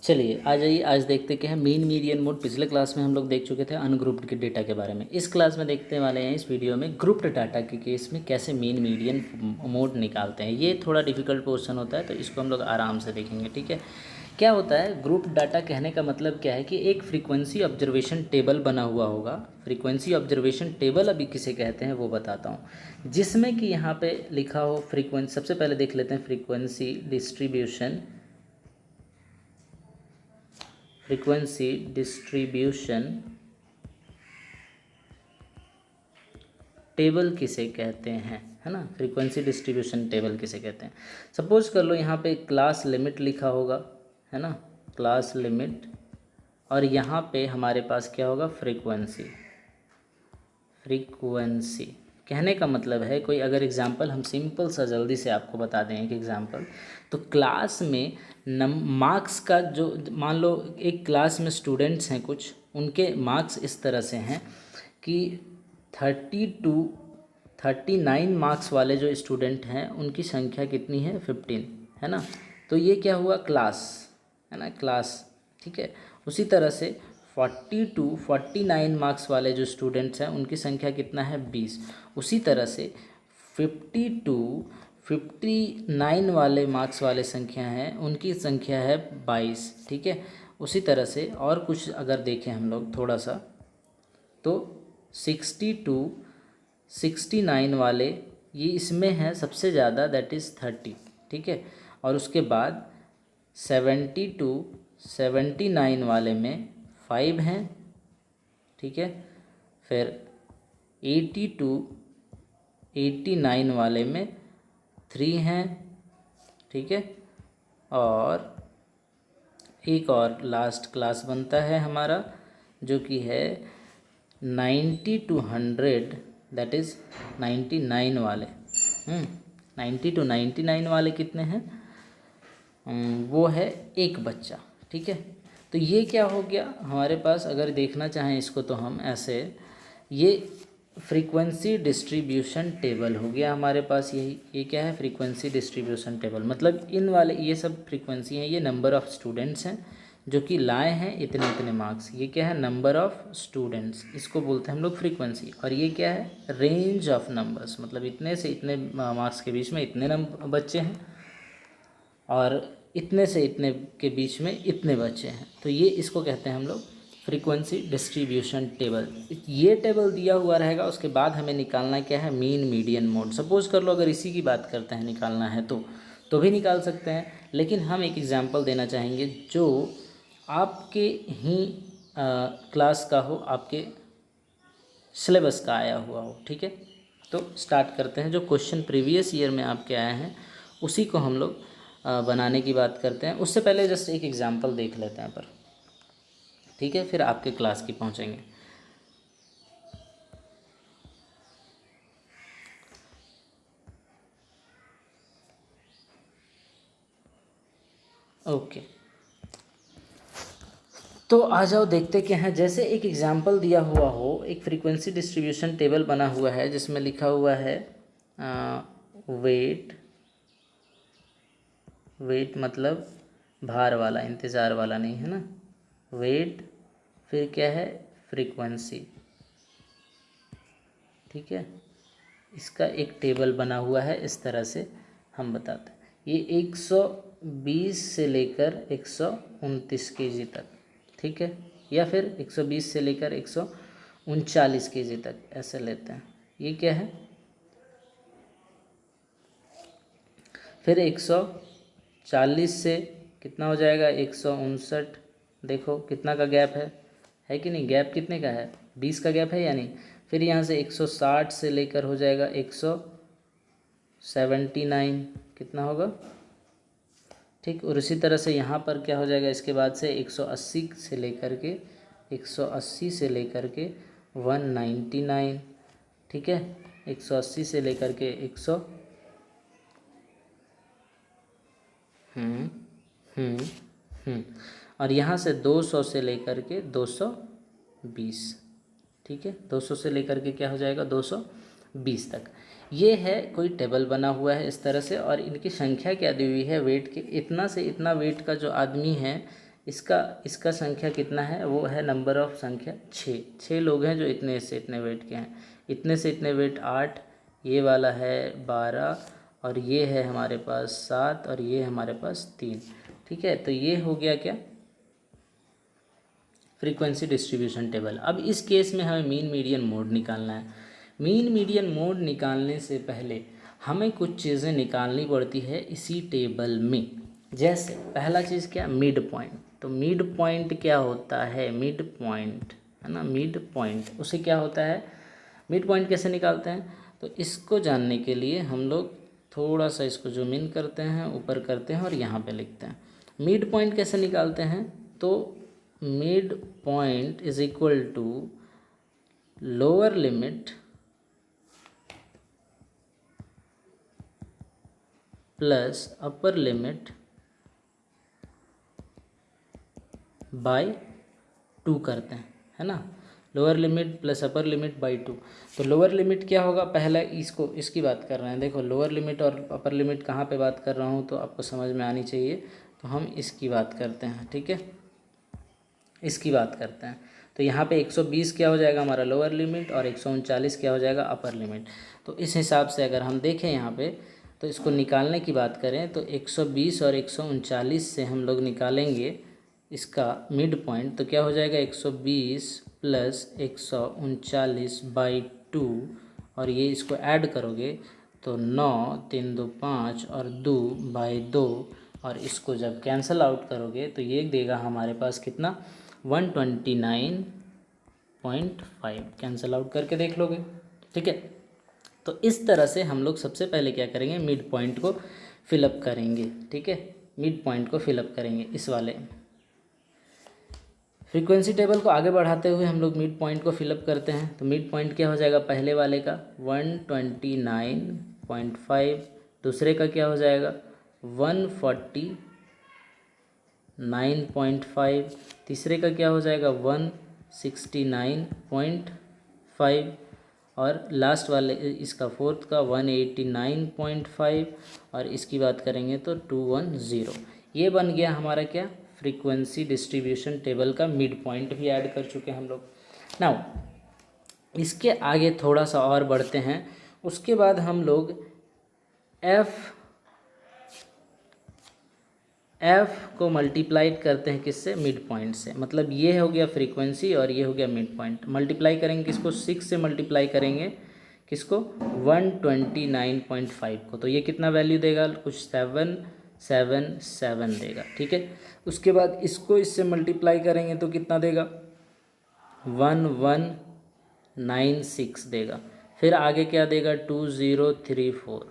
चलिए आ जाइए, आज देखते क्या है मीन मीडियन मोड। पिछले क्लास में हम लोग देख चुके थे अनग्रुप्ड के डेटा के बारे में। इस क्लास में देखने वाले हैं इस वीडियो में ग्रुप्ड डाटा के केस में कैसे मीन मीडियन मोड निकालते हैं। ये थोड़ा डिफिकल्ट पोर्शन होता है तो इसको हम लोग आराम से देखेंगे, ठीक है। क्या होता है ग्रुप डाटा, कहने का मतलब क्या है कि एक फ्रीक्वेंसी ऑब्जर्वेशन टेबल बना हुआ होगा। फ्रीक्वेंसी ऑब्जर्वेशन टेबल अभी किसे कहते हैं वो बताता हूँ, जिसमें कि यहाँ पे लिखा हो फ्रीक्वेंसी। सबसे पहले देख लेते हैं फ्रीक्वेंसी डिस्ट्रीब्यूशन टेबल किसे कहते हैं, है ना। फ्रीक्वेंसी डिस्ट्रीब्यूशन टेबल किसे कहते हैं। सपोज कर लो यहाँ पे क्लास लिमिट लिखा होगा, है ना, क्लास लिमिट, और यहाँ पे हमारे पास क्या होगा फ्रीक्वेंसी। कहने का मतलब है कोई अगर एग्जांपल हम सिंपल सा जल्दी से आपको बता दें एक एग्जांपल, तो क्लास में मार्क्स का जो, मान लो एक क्लास में स्टूडेंट्स हैं कुछ, उनके मार्क्स इस तरह से हैं कि 39 मार्क्स वाले जो स्टूडेंट हैं उनकी संख्या कितनी है 15, है ना। तो ये क्या हुआ क्लास, है ना, क्लास, ठीक है। उसी तरह से 49 मार्क्स वाले जो स्टूडेंट्स हैं उनकी संख्या कितना है 20। उसी तरह से 59 वाले मार्क्स वाले संख्या हैं उनकी संख्या है 22, ठीक है। उसी तरह से और कुछ अगर देखें हम लोग थोड़ा सा, तो 69 वाले ये इसमें है सबसे ज़्यादा, दैट इज़ 30, ठीक है। और उसके बाद 79 वाले में 5 हैं, ठीक है। फिर 89 वाले में 3 हैं, ठीक है। और एक और लास्ट क्लास बनता है हमारा जो कि है 90 to 100, दैट इज़ 99 वाले। 90 to 99 वाले कितने हैं, वो है एक बच्चा, ठीक है। तो ये क्या हो गया हमारे पास, अगर देखना चाहें इसको तो हम ऐसे, ये फ्रीक्वेंसी डिस्ट्रीब्यूशन टेबल हो गया हमारे पास। ये क्या है फ्रीक्वेंसी डिस्ट्रीब्यूशन टेबल, मतलब इन वाले ये सब फ्रीक्वेंसी हैं, ये नंबर ऑफ़ स्टूडेंट्स हैं जो कि लाए हैं इतने इतने मार्क्स। ये क्या है नंबर ऑफ़ स्टूडेंट्स, इसको बोलते हैं हम लोग फ्रीक्वेंसी। और ये क्या है रेंज ऑफ नंबर्स, मतलब इतने से इतने मार्क्स के बीच में इतने बच्चे हैं और इतने से इतने के बीच में इतने बच्चे हैं। तो ये इसको कहते हैं हम लोग फ्रीक्वेंसी डिस्ट्रीब्यूशन टेबल। ये टेबल दिया हुआ रहेगा, उसके बाद हमें निकालना क्या है मीन मीडियन मोड। सपोज़ कर लो अगर इसी की बात करते हैं निकालना है तो भी निकाल सकते हैं, लेकिन हम एक एग्जांपल देना चाहेंगे जो आपके ही क्लास का हो, आपके सिलेबस का आया हुआ हो, ठीक है। तो स्टार्ट करते हैं, जो क्वेश्चन प्रीवियस ईयर में आपके आए हैं उसी को हम लोग बनाने की बात करते हैं। उससे पहले जस्ट एक एग्जांपल देख लेते हैं पर, ठीक है, फिर आपके क्लास की पहुंचेंगे। ओके, तो आ जाओ देखते क्या है। जैसे एक एग्जांपल दिया हुआ हो, एक फ्रीक्वेंसी डिस्ट्रीब्यूशन टेबल बना हुआ है जिसमें लिखा हुआ है वेट मतलब भार वाला, इंतज़ार वाला नहीं, है ना। वेट, फिर क्या है फ्रीक्वेंसी, ठीक है। इसका एक टेबल बना हुआ है, इस तरह से हम बताते हैं। ये 120 से लेकर 129 kg तक, ठीक है, या फिर 120 से लेकर 139 kg तक ऐसे लेते हैं। ये क्या है, फिर 140 से कितना हो जाएगा 159। देखो कितना का गैप है कि नहीं, गैप कितने का है 20 का गैप है या नहीं। फिर यहाँ से 160 से लेकर हो जाएगा 179, कितना होगा, ठीक। और इसी तरह से यहाँ पर क्या हो जाएगा, इसके बाद से 180 से लेकर के 199, ठीक है। 180 से लेकर के 100 और यहाँ से 200 से लेकर के 220, ठीक है। 200 से लेकर के क्या हो जाएगा 220 तक। ये है कोई टेबल बना हुआ है इस तरह से, और इनकी संख्या क्या दी हुई है वेट के, इतना से इतना वेट का जो आदमी है इसका संख्या कितना है, वो है नंबर ऑफ संख्या 6 लोग हैं जो इतने से इतने वेट के हैं। इतने से इतने वेट 8, ये वाला है 12, और ये है हमारे पास 7, और ये हमारे पास 3। ठीक है, तो ये हो गया क्या, फ्रीक्वेंसी डिस्ट्रीब्यूशन टेबल। अब इस केस में हमें मीन मीडियन मोड निकालना है। मीन मीडियन मोड निकालने से पहले हमें कुछ चीज़ें निकालनी पड़ती है इसी टेबल में। जैसे पहला चीज़ क्या, मिड पॉइंट। तो मिड पॉइंट क्या होता है, मिड पॉइंट है ना, मिड पॉइंट उसे क्या होता है, मिड पॉइंट कैसे निकालते हैं, तो इसको जानने के लिए हम लोग थोड़ा सा इसको जूम इन करते हैं, ऊपर करते हैं और यहाँ पे लिखते हैं। मिड पॉइंट कैसे निकालते हैं, तो mid point is equal to lower limit plus upper limit by 2 करते हैं, है ना। Lower limit plus upper limit by 2। तो लोअर लिमिट क्या होगा, पहला इसकी बात कर रहे हैं। देखो लोअर लिमिट और अपर लिमिट कहाँ पे बात कर रहा हूँ तो आपको समझ में आनी चाहिए। तो हम इसकी बात करते हैं, ठीक है, इसकी बात करते हैं। तो यहाँ पे 120 क्या हो जाएगा हमारा लोअर लिमिट और 139 क्या हो जाएगा अपर लिमिट। तो इस हिसाब से अगर हम देखें यहाँ पे, तो इसको निकालने की बात करें तो 120 और 139 से हम लोग निकालेंगे इसका मिड पॉइंट। तो क्या हो जाएगा 120 प्लस 139 बाई 2, और ये इसको ऐड करोगे तो 9, 3 2 5 और 2 बाई 2, और इसको जब कैंसिल आउट करोगे तो ये देगा हमारे पास कितना, 129.5। कैंसिल आउट करके देख लोगे, ठीक है। तो इस तरह से हम लोग सबसे पहले क्या करेंगे, मिड पॉइंट को फिलअप करेंगे, ठीक है, मिड पॉइंट को फिलअप करेंगे इस वाले फ्रीक्वेंसी टेबल को आगे बढ़ाते हुए हम लोग मिड पॉइंट को फिलअप करते हैं। तो मिड पॉइंट क्या हो जाएगा, पहले वाले का 129.5, दूसरे का क्या हो जाएगा 149.5, तीसरे का क्या हो जाएगा 169.5, और लास्ट वाले इसका फोर्थ का 189.5, और इसकी बात करेंगे तो 210। ये बन गया हमारा क्या, फ्रीक्वेंसी डिस्ट्रीब्यूशन टेबल का मिड पॉइंट भी ऐड कर चुके हैं हम लोग। नाउ इसके आगे थोड़ा सा और बढ़ते हैं। उसके बाद हम लोग एफ को मल्टीप्लाई करते हैं किससे, मिड पॉइंट से। मतलब ये हो गया फ्रीक्वेंसी और ये हो गया मिड पॉइंट। मल्टीप्लाई करेंगे किसको, 6 से मल्टीप्लाई करेंगे किसको, 129.5 को। तो ये कितना वैल्यू देगा, कुछ 777 देगा, ठीक है। उसके बाद इसको इससे मल्टीप्लाई करेंगे तो कितना देगा, 1196 देगा। फिर आगे क्या देगा 2034,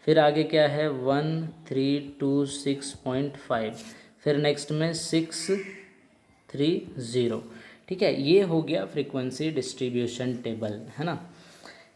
फिर आगे क्या है 1326.5, फिर नेक्स्ट में 630, ठीक है। ये हो गया फ्रीक्वेंसी डिस्ट्रीब्यूशन टेबल, है ना।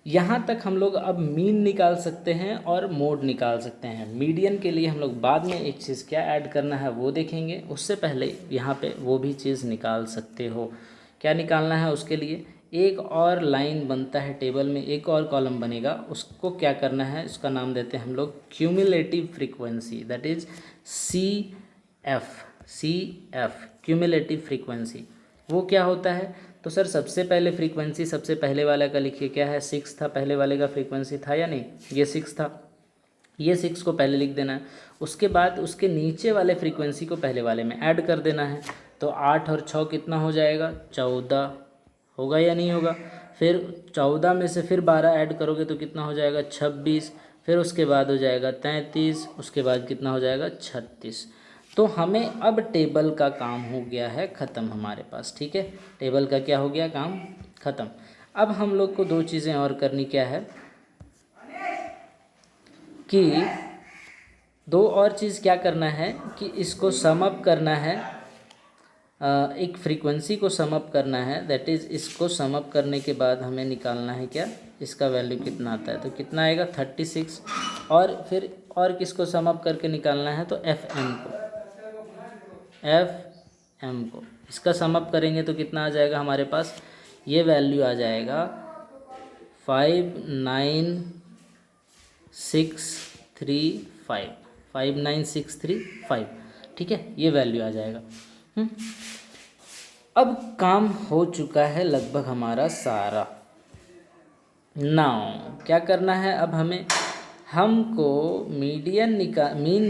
यहाँ तक हम लोग अब मीन निकाल सकते हैं और मोड निकाल सकते हैं। मीडियन के लिए हम लोग बाद में एक चीज़ क्या ऐड करना है वो देखेंगे, उससे पहले यहाँ पे वो भी चीज़ निकाल सकते हो। क्या निकालना है, उसके लिए एक और लाइन बनता है टेबल में, एक और कॉलम बनेगा, उसको क्या करना है, उसका नाम देते हैं हम लोग cumulative frequency, that is CF cumulative frequency. वो क्या होता है, तो सर सबसे पहले फ्रीक्वेंसी सबसे पहले वाला का लिखिए, क्या है 6 था, पहले वाले का फ्रीक्वेंसी था या नहीं, ये 6 था, ये 6 को पहले लिख देना है। उसके बाद उसके नीचे वाले फ्रीक्वेंसी को पहले वाले में ऐड कर देना है। तो 8 और 6 कितना हो जाएगा, 14 होगा या नहीं होगा। फिर 14 में से फिर 12 ऐड करोगे तो कितना हो जाएगा 26, फिर उसके बाद हो जाएगा 33, उसके बाद कितना हो जाएगा 36। तो हमें अब टेबल का काम हो गया है ख़त्म हमारे पास, ठीक है। टेबल का क्या हो गया, काम ख़त्म। अब हम लोग को दो चीज़ें और करनी, क्या है कि दो और चीज़ क्या करना है कि इसको सम अप करना है, एक फ्रीक्वेंसी को सम अप करना है, दैट इज़ इसको सम अप करने के बाद हमें निकालना है क्या, इसका वैल्यू कितना आता है। तो कितना आएगा 36, और फिर और किसको सम अप करके निकालना है, तो एफ एम को इसका सम अप करेंगे तो कितना आ जाएगा हमारे पास, ये वैल्यू आ जाएगा 59635, 59635, ठीक है, ये वैल्यू आ जाएगा। हम्म। अब काम हो चुका है लगभग हमारा सारा। नाउ क्या करना है अब हमें, हमको मीन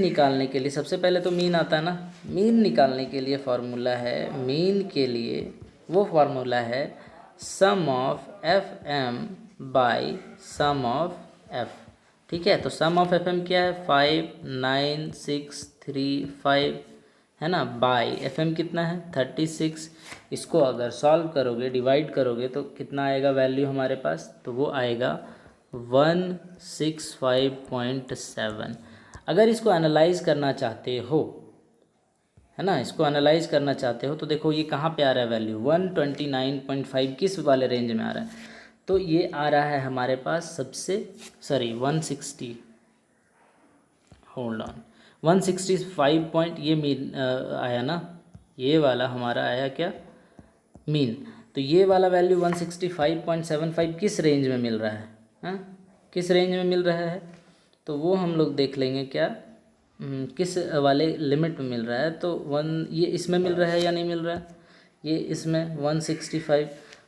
निकालने के लिए सबसे पहले तो मीन आता है ना। मीन निकालने के लिए फार्मूला है, मीन के लिए वो फार्मूला है sum of F M by sum of F. ठीक है, तो सम ऑफ एफ एम क्या है 5 9 6 3 5 है ना, बाई एफ एम कितना है 36। इसको अगर सॉल्व करोगे, डिवाइड करोगे तो कितना आएगा वैल्यू हमारे पास, तो वो आएगा 165.7। अगर इसको एनालाइज करना चाहते हो, है ना, इसको एनालाइज करना चाहते हो तो देखो ये कहाँ पे आ रहा है वैल्यू 129.5, किस वाले रेंज में आ रहा है, तो ये आ रहा है हमारे पास सबसे 160, होल्ड ऑन 165 पॉइंट, ये मीन आया ना, ये वाला हमारा आया क्या मीन। तो ये वाला वैल्यू 165.75 किस रेंज में मिल रहा है, हाँ किस रेंज में मिल रहा है, तो वो हम लोग देख लेंगे क्या किस वाले लिमिट में मिल रहा है। तो ये इसमें मिल रहा है या नहीं मिल रहा है, ये इसमें 165,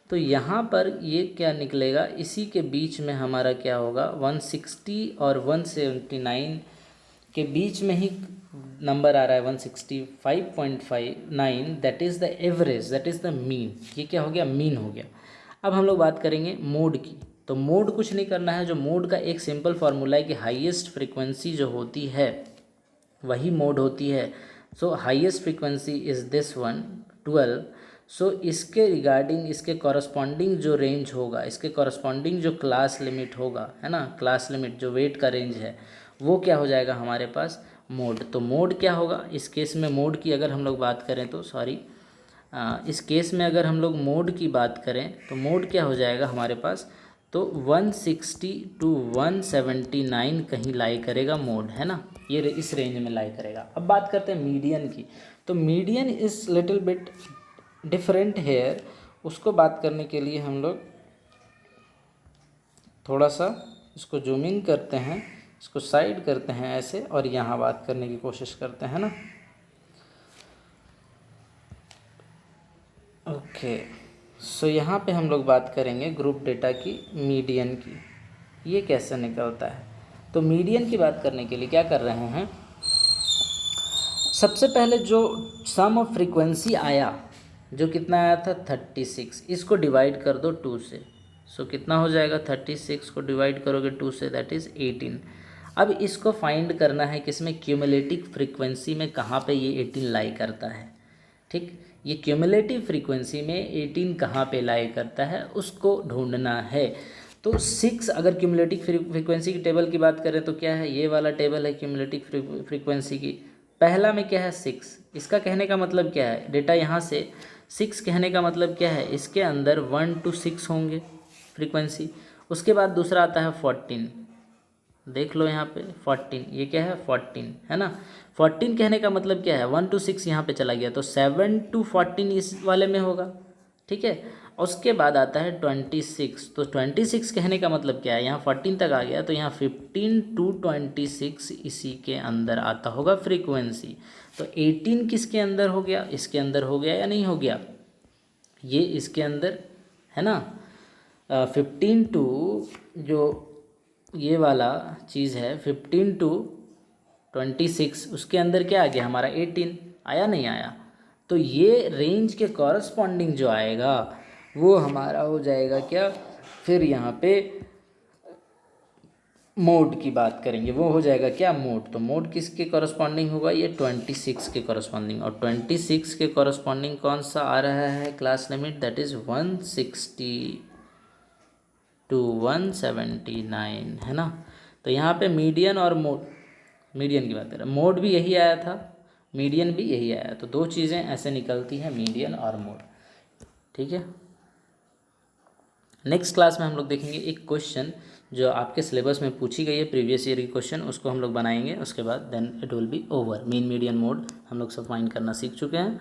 तो यहाँ पर ये क्या निकलेगा, इसी के बीच में हमारा क्या होगा 160 और 179 के बीच में ही नंबर आ रहा है 165.59, that is the average, that is the mean. ये क्या हो गया, मीन हो गया। अब हम लोग बात करेंगे मोड की। तो मोड कुछ नहीं करना है, जो मोड का एक सिंपल फार्मूला है कि हाईएस्ट फ्रीक्वेंसी जो होती है वही मोड होती है। सो highest frequency is this one 12। सो इसके रिगार्डिंग, इसके कॉरस्पॉन्डिंग जो रेंज होगा, इसके कॉरस्पॉन्डिंग जो क्लास लिमिट होगा, है ना, क्लास लिमिट जो वेट का रेंज है, वो क्या हो जाएगा हमारे पास मोड। तो मोड क्या होगा इस केस में, मोड की अगर हम लोग बात करें तो इस केस में अगर हम लोग मोड की बात करें तो मोड क्या हो जाएगा हमारे पास, तो 160 to 179 कहीं लाई करेगा मोड, है ना, ये इस रेंज में लाई करेगा। अब बात करते हैं मीडियन की। तो median is little bit different here. उसको बात करने के लिए हम लोग थोड़ा सा इसको जूम इन करते हैं, इसको साइड करते हैं ऐसे, और यहाँ बात करने की कोशिश करते हैं ना। ओके, सो यहाँ पे हम लोग बात करेंगे ग्रुप डेटा की मीडियन की, ये कैसे निकलता है। तो मीडियन की बात करने के लिए क्या कर रहे हैं, सबसे पहले जो सम ऑफ फ्रीक्वेंसी आया, जो कितना आया था 36, इसको डिवाइड कर दो 2 से। सो कितना हो जाएगा 36 को डिवाइड करोगे 2 से, दैट इज़ 18। अब इसको फाइंड करना है किसमें, क्यूमुलेटिव फ्रीक्वेंसी में, कहाँ पे ये 18 लाई करता है। ठीक, ये क्यूमुलेटिव फ्रीक्वेंसी में 18 कहाँ पे लाई करता है उसको ढूंढना है। तो 6 अगर क्यूमुलेटिव फ्रीक्वेंसी की टेबल की बात करें तो क्या है, ये वाला टेबल है क्यूमुलेटिव फ्रीक्वेंसी की। पहला में क्या है 6, इसका कहने का मतलब क्या है, डेटा यहाँ से 6 कहने का मतलब क्या है, इसके अंदर 1 to 6 होंगे फ्रीक्वेंसी। उसके बाद दूसरा आता है 14, देख लो यहाँ पे 14, ये क्या है 14, है ना। 14 कहने का मतलब क्या है, 1 to 6 यहाँ पे चला गया, तो 7 to 14 इस वाले में होगा, ठीक है। उसके बाद आता है 26, तो 26 कहने का मतलब क्या है, यहाँ 14 तक आ गया, तो यहाँ 15 to 26 इसी के अंदर आता होगा फ्रीक्वेंसी। तो 18 किसके अंदर हो गया, इसके अंदर हो गया या नहीं हो गया, ये इसके अंदर है ना। 15 टू जो ये वाला चीज़ है 15 to 26, उसके अंदर क्या आ गया हमारा 18, आया नहीं आया। तो ये रेंज के कॉरस्पॉन्डिंग जो आएगा वो हमारा हो जाएगा क्या, फिर यहाँ पे मोड की बात करेंगे, वो हो जाएगा क्या मोड। तो मोड किसके कॉरस्पॉन्डिंग होगा, ये 26 के कॉरस्पॉन्डिंग, और 26 के कॉरस्पॉन्डिंग कौन सा आ रहा है class limit, that is 160 to 179, है ना। तो यहाँ पे मीडियन और मोड, मीडियन की बात करें, मोड भी यही आया था, मीडियन भी यही आया, तो दो चीज़ें ऐसे निकलती हैं मीडियन और मोड, ठीक है। नेक्स्ट क्लास में हम लोग देखेंगे एक क्वेश्चन जो आपके सिलेबस में पूछी गई है, प्रीवियस ईयर की क्वेश्चन, उसको हम लोग बनाएंगे। उसके बाद then it will be over. Mean median mode हम लोग सब फाइंड करना सीख चुके हैं।